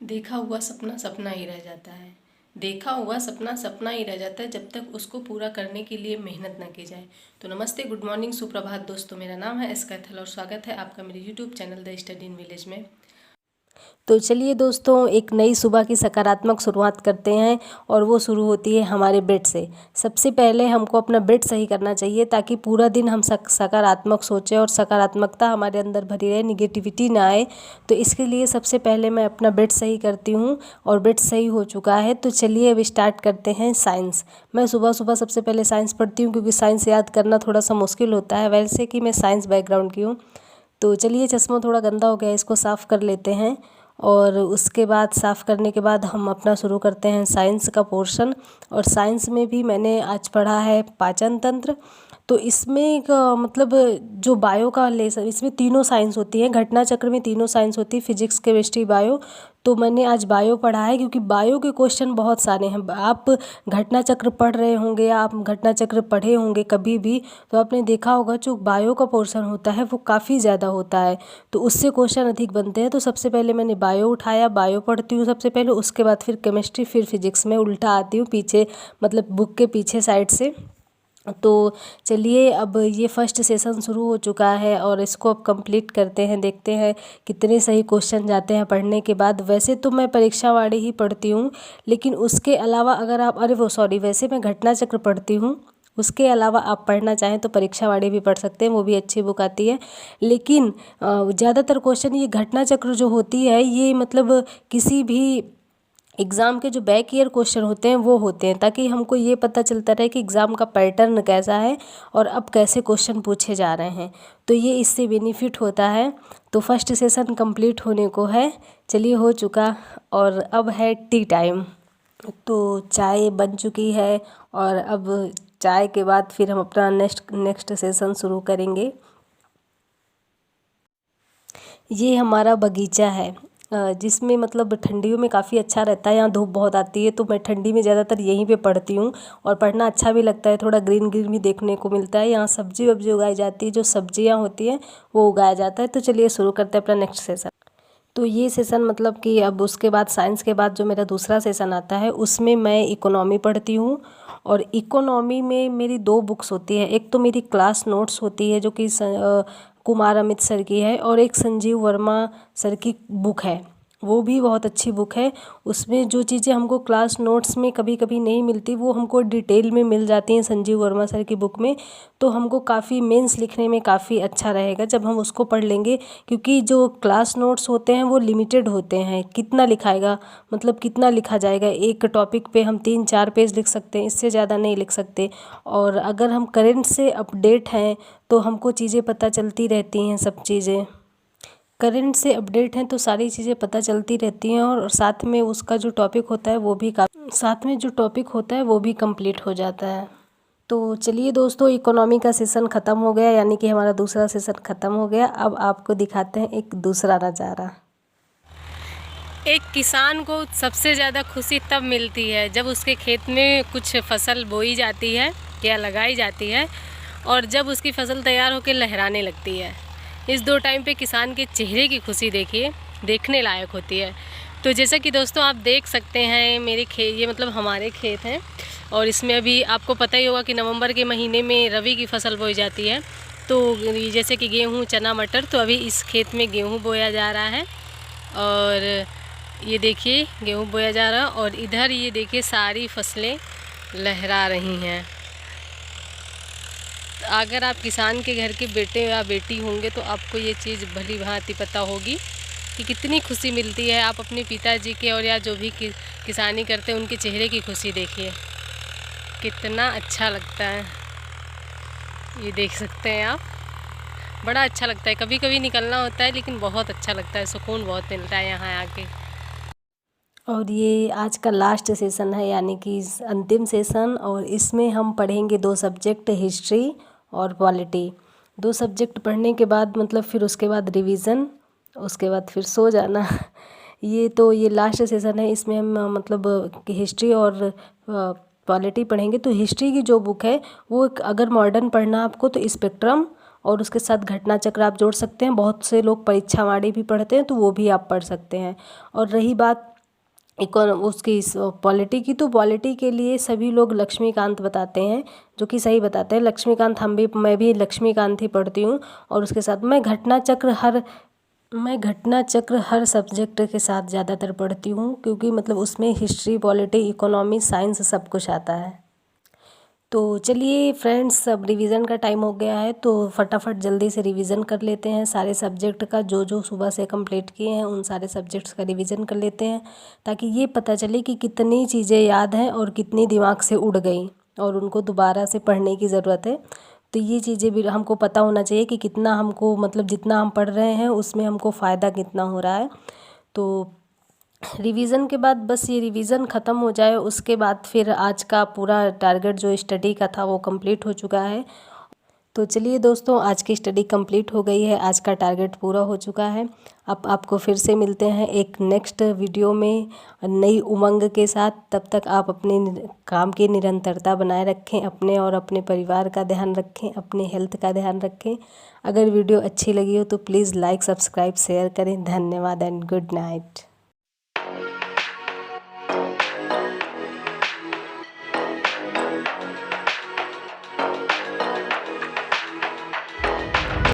देखा हुआ सपना सपना ही रह जाता है। देखा हुआ सपना सपना ही रह जाता है जब तक उसको पूरा करने के लिए मेहनत न की जाए। तो नमस्ते, गुड मॉर्निंग, सुप्रभात दोस्तों। मेरा नाम है एस्कैथल और स्वागत है आपका मेरे YouTube channel the study in village में। तो चलिए दोस्तों, एक नई सुबह की सकारात्मक शुरुआत करते हैं और वो शुरू होती है हमारे बेड से। सबसे पहले हमको अपना बेड सही करना चाहिए ताकि पूरा दिन हम सकारात्मक सोचें और सकारात्मकता हमारे अंदर भरी रहे, निगेटिविटी ना आए। तो इसके लिए सबसे पहले मैं अपना बेड सही करती हूँ और बेड सही हो चुका है तो चलिए अब स्टार्ट करते हैं साइंस। मैं सुबह सुबह सबसे पहले साइंस पढ़ती हूँ क्योंकि साइंस याद करना थोड़ा सा मुश्किल होता है, वैसे कि मैं साइंस बैकग्राउंड की हूँ। तो चलिए, चश्मा थोड़ा गंदा हो गया, इसको साफ़ कर लेते हैं और उसके बाद साफ़ करने के बाद हम अपना शुरू करते हैं साइंस का पोर्शन। और साइंस में भी मैंने आज पढ़ा है पाचन तंत्र। तो इसमें एक मतलब जो बायो का लेसन, इसमें तीनों साइंस होती हैं, घटना चक्र में तीनों साइंस होती है, फिजिक्स केमिस्ट्री बायो। तो मैंने आज बायो पढ़ा है क्योंकि बायो के क्वेश्चन बहुत सारे हैं। आप घटना चक्र पढ़ रहे होंगे, आप घटना चक्र पढ़े होंगे कभी भी, तो आपने देखा होगा जो बायो का पोर्शन होता है वो काफ़ी ज़्यादा होता है, तो उससे क्वेश्चन अधिक बनते हैं। तो सबसे पहले मैंने बायो उठाया, बायो पढ़ती हूँ सबसे पहले, उसके बाद फिर केमिस्ट्री, फिर फिजिक्स में उल्टा आती हूँ पीछे, मतलब बुक के पीछे साइड से। तो चलिए, अब ये फर्स्ट सेशन शुरू हो चुका है और इसको अब कंप्लीट करते हैं, देखते हैं कितने सही क्वेश्चन जाते हैं पढ़ने के बाद। वैसे तो मैं परीक्षा वाले ही पढ़ती हूँ, लेकिन उसके अलावा अगर आप वैसे मैं घटना चक्र पढ़ती हूँ, उसके अलावा आप पढ़ना चाहें तो परीक्षा वाले भी पढ़ सकते हैं, वो भी अच्छी बुक आती है। लेकिन ज़्यादातर क्वेश्चन ये घटना चक्र जो होती है ये मतलब किसी भी एग्ज़ाम के जो बैक ईयर क्वेश्चन होते हैं वो होते हैं, ताकि हमको ये पता चलता रहे कि एग्ज़ाम का पैटर्न कैसा है और अब कैसे क्वेश्चन पूछे जा रहे हैं। तो ये इससे बेनिफिट होता है। तो फर्स्ट सेशन कंप्लीट होने को है, चलिए हो चुका और अब है टी टाइम। तो चाय बन चुकी है और अब चाय के बाद फिर हम अपना नेक्स्ट सेशन शुरू करेंगे। ये हमारा बगीचा है जिसमें मतलब ठंडियों में काफ़ी अच्छा रहता है। यहाँ धूप बहुत आती है तो मैं ठंडी में ज़्यादातर यहीं पे पढ़ती हूँ और पढ़ना अच्छा भी लगता है, थोड़ा ग्रीन ग्रीन भी देखने को मिलता है। यहाँ सब्जी वब्जी उगाई जाती है, जो सब्जियाँ होती हैं वो उगाया जाता है। तो चलिए शुरू करते हैं अपना नेक्स्ट सेशन। तो ये सेशन मतलब कि अब उसके बाद साइंस के बाद जो मेरा दूसरा सेशन आता है उसमें मैं इकोनॉमी पढ़ती हूँ। और इकोनॉमी में मेरी दो बुक्स होती है, एक तो मेरी क्लास नोट्स होती है जो कि कुमार अमित सर की है, और एक संजीव वर्मा सर की बुक है, वो भी बहुत अच्छी बुक है। उसमें जो चीज़ें हमको क्लास नोट्स में कभी कभी नहीं मिलती वो हमको डिटेल में मिल जाती हैं संजीव वर्मा सर की बुक में। तो हमको काफ़ी मेंस लिखने में काफ़ी अच्छा रहेगा जब हम उसको पढ़ लेंगे, क्योंकि जो क्लास नोट्स होते हैं वो लिमिटेड होते हैं। कितना लिखाएगा, मतलब कितना लिखा जाएगा, एक टॉपिक पे हम 3-4 पेज लिख सकते हैं, इससे ज़्यादा नहीं लिख सकते। और अगर हम करंट से अपडेट हैं तो हमको चीज़ें पता चलती रहती हैं, सब चीज़ें करंट से अपडेट हैं तो सारी चीज़ें पता चलती रहती हैं। और साथ में उसका जो टॉपिक होता है वो भी कंप्लीट हो जाता है। तो चलिए दोस्तों, इकोनॉमी का सेशन ख़त्म हो गया, यानी कि हमारा दूसरा सेशन ख़त्म हो गया। अब आपको दिखाते हैं एक दूसरा नज़ारा। एक किसान को सबसे ज़्यादा खुशी तब मिलती है जब उसके खेत में कुछ फसल बोई जाती है या लगाई जाती है और जब उसकी फसल तैयार होकर लहराने लगती है। इस दो टाइम पे किसान के चेहरे की खुशी देखिए, देखने लायक होती है। तो जैसा कि दोस्तों आप देख सकते हैं मेरे खेत, ये मतलब हमारे खेत हैं और इसमें अभी आपको पता ही होगा कि नवंबर के महीने में रबी की फसल बोई जाती है। तो जैसे कि गेहूँ, चना, मटर, तो अभी इस खेत में गेहूँ बोया जा रहा है और ये देखिए गेहूँ बोया जा रहा है और इधर ये देखिए सारी फसलें लहरा रही हैं। अगर आप किसान के घर के बेटे या बेटी होंगे तो आपको ये चीज़ भली भांति पता होगी कि कितनी खुशी मिलती है। आप अपने पिताजी के और या जो भी किसानी करते हैं उनके चेहरे की खुशी देखिए, कितना अच्छा लगता है। ये देख सकते हैं आप, बड़ा अच्छा लगता है। कभी कभी निकलना होता है लेकिन बहुत अच्छा लगता है, सुकून बहुत मिलता है यहाँ आके। और ये आज का लास्ट सेशन है, यानी कि अंतिम सेशन, और इसमें हम पढ़ेंगे 2 सब्जेक्ट, हिस्ट्री और पॉलिटी। 2 सब्जेक्ट पढ़ने के बाद मतलब फिर उसके बाद रिवीजन, उसके बाद फिर सो जाना। ये लास्ट सेशन है, इसमें हम मतलब हिस्ट्री और पॉलिटी पढ़ेंगे। तो हिस्ट्री की जो बुक है वो अगर मॉडर्न पढ़ना आपको तो स्पेक्ट्रम और उसके साथ घटना चक्र आप जोड़ सकते हैं। बहुत से लोग परीक्षावाणी भी पढ़ते हैं तो वो भी आप पढ़ सकते हैं। और रही बात उसकी पॉलिटी की, तो पॉलिटी के लिए सभी लोग लक्ष्मीकांत बताते हैं, जो कि सही बताते हैं। लक्ष्मीकांत मैं भी लक्ष्मीकांत ही पढ़ती हूँ। और उसके साथ मैं घटना चक्र हर सब्जेक्ट के साथ ज़्यादातर पढ़ती हूँ, क्योंकि मतलब उसमें हिस्ट्री, पॉलिटी, इकोनॉमी, साइंस सब कुछ आता है। तो चलिए फ्रेंड्स, अब रिवीजन का टाइम हो गया है, तो फटाफट जल्दी से रिवीजन कर लेते हैं सारे सब्जेक्ट का। जो जो सुबह से कंप्लीट किए हैं उन सारे सब्जेक्ट्स का रिवीजन कर लेते हैं, ताकि ये पता चले कि कितनी चीज़ें याद हैं और कितनी दिमाग से उड़ गई और उनको दोबारा से पढ़ने की ज़रूरत है। तो ये चीज़ें भी हमको पता होना चाहिए कि कितना हमको, मतलब जितना हम पढ़ रहे हैं उसमें हमको फ़ायदा कितना हो रहा है। तो रिवीज़न के बाद बस ये रिवीज़न ख़त्म हो जाए, उसके बाद फिर आज का पूरा टारगेट जो स्टडी का था वो कंप्लीट हो चुका है। तो चलिए दोस्तों, आज की स्टडी कंप्लीट हो गई है, आज का टारगेट पूरा हो चुका है। अब आपको फिर से मिलते हैं एक नेक्स्ट वीडियो में नई उमंग के साथ। तब तक आप अपने काम की निरंतरता बनाए रखें, अपने और अपने परिवार का ध्यान रखें, अपने हेल्थ का ध्यान रखें। अगर वीडियो अच्छी लगी हो तो प्लीज़ लाइक, सब्सक्राइब, शेयर करें। धन्यवाद एंड गुड नाइट।